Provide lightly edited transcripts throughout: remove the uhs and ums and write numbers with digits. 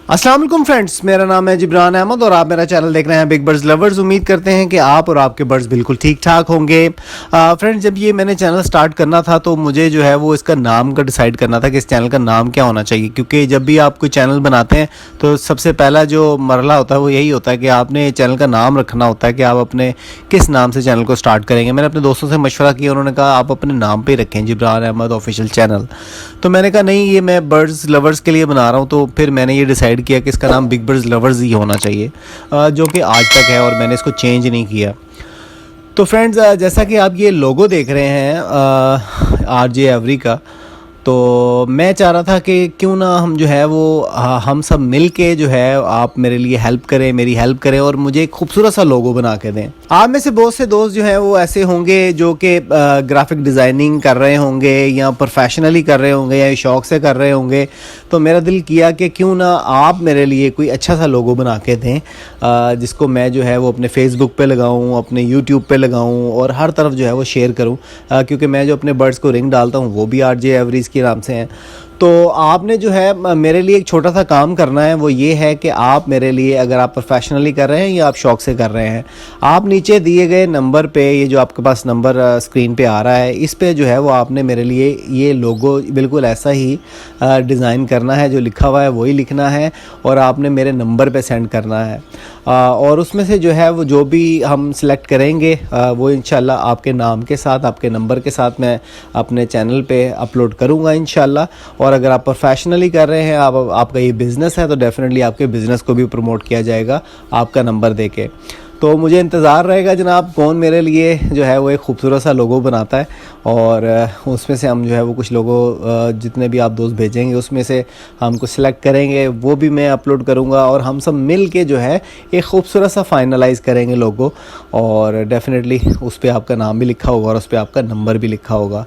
अस्सलाम वालेकुम फ्रेंड्स, मेरा नाम है जिब्रान अहमद और आप मेरा चैनल देख रहे हैं बिग बर्ड्स लवर्स। उम्मीद करते हैं कि आप और आपके बर्ड्स बिल्कुल ठीक ठाक होंगे। फ्रेंड्स, जब ये मैंने चैनल स्टार्ट करना था तो मुझे जो है वो इसका नाम का डिसाइड करना था कि इस चैनल का नाम क्या होना चाहिए, क्योंकि जब भी आप कोई चैनल बनाते हैं तो सबसे पहला जो मरला होता है वो यही होता है कि आपने चैनल का नाम रखना होता है कि आप अपने किस नाम से चैनल को स्टार्ट करेंगे। मैंने अपने दोस्तों से मशवरा किया, उन्होंने कहा आप अपने नाम पर ही रखें, जिब्रान अहमद ऑफिशियल चैनल। तो मैंने कहा नहीं, ये मैं बर्ड्स लवर्स के लिए बना रहा हूँ। तो फिर मैंने ये डिसाइड किया कि इसका नाम बिग बर्ड्स लवर्स ही होना चाहिए, जो कि आज तक है और मैंने इसको चेंज नहीं किया। तो फ्रेंड्स, जैसा कि आप ये लोगो देख रहे हैं आरजे एवरी का, तो मैं चाह रहा था कि क्यों ना हम जो है वो हम सब मिल के जो है आप मेरे लिए हेल्प करें, मेरी हेल्प करें और मुझे एक खूबसूरत सा लोगो बना के दें। आप में से बहुत से दोस्त जो हैं वो ऐसे होंगे जो कि ग्राफिक डिज़ाइनिंग कर रहे होंगे या प्रोफेशनली कर रहे होंगे या शौक़ से कर रहे होंगे। तो मेरा दिल किया कि क्यों ना आप मेरे लिए कोई अच्छा सा लोगो बना के दें, जिसको मैं जो है वो अपने फेसबुक पे लगाऊं, अपने यूट्यूब पे लगाऊं और हर तरफ जो है वो शेयर करूं, क्योंकि मैं जो अपने बर्ड्स को रिंग डालता हूं वो भी आरजे एवरीज के नाम से हैं। तो आपने जो है मेरे लिए एक छोटा सा काम करना है, वो ये है कि आप मेरे लिए, अगर आप प्रोफेशनली कर रहे हैं या आप शौक़ से कर रहे हैं, आप नीचे दिए गए नंबर पे, ये जो आपके पास नंबर स्क्रीन पे आ रहा है, इस पे जो है वो आपने मेरे लिए ये लोगो बिल्कुल ऐसा ही डिज़ाइन करना है, जो लिखा हुआ है वही लिखना है और आपने मेरे नंबर पे सेंड करना है। और उसमें से जो है वो जो भी हम सिलेक्ट करेंगे वो इंशाल्लाह आपके नाम के साथ, आपके नंबर के साथ मैं अपने चैनल पे अपलोड करूँगा इंशाल्लाह। और अगर आप प्रोफेशनली कर रहे हैं, आपका ये बिज़नेस है, तो डेफ़िनेटली आपके बिज़नेस को भी प्रमोट किया जाएगा आपका नंबर देके। तो मुझे इंतज़ार रहेगा जनाब, कौन मेरे लिए जो है वो एक खूबसूरत सा लोगो बनाता है और उसमें से हम जो है वो कुछ लोगो, जितने भी आप दोस्त भेजेंगे उसमें से हम कुछ सेलेक्ट करेंगे, वो भी मैं अपलोड करूँगा और हम सब मिल के जो है एक खूबसूरत सा फाइनलाइज़ करेंगे लोगो। और डेफ़िनेटली उस पर आपका नाम भी लिखा होगा और उस पर आपका नंबर भी लिखा होगा।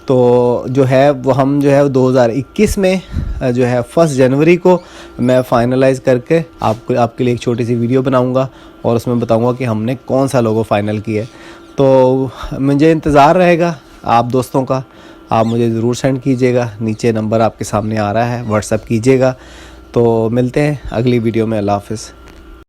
तो जो है वो हम जो है 2021 में जो है 1 जनवरी को मैं फ़ाइनलाइज़ करके आपके लिए एक छोटी सी वीडियो बनाऊंगा और उसमें बताऊंगा कि हमने कौन सा लोगो फ़ाइनल किया है। तो मुझे इंतज़ार रहेगा आप दोस्तों का, आप मुझे ज़रूर सेंड कीजिएगा, नीचे नंबर आपके सामने आ रहा है, व्हाट्सएप कीजिएगा। तो मिलते हैं अगली वीडियो में। अल्लाह हाफ़िज़।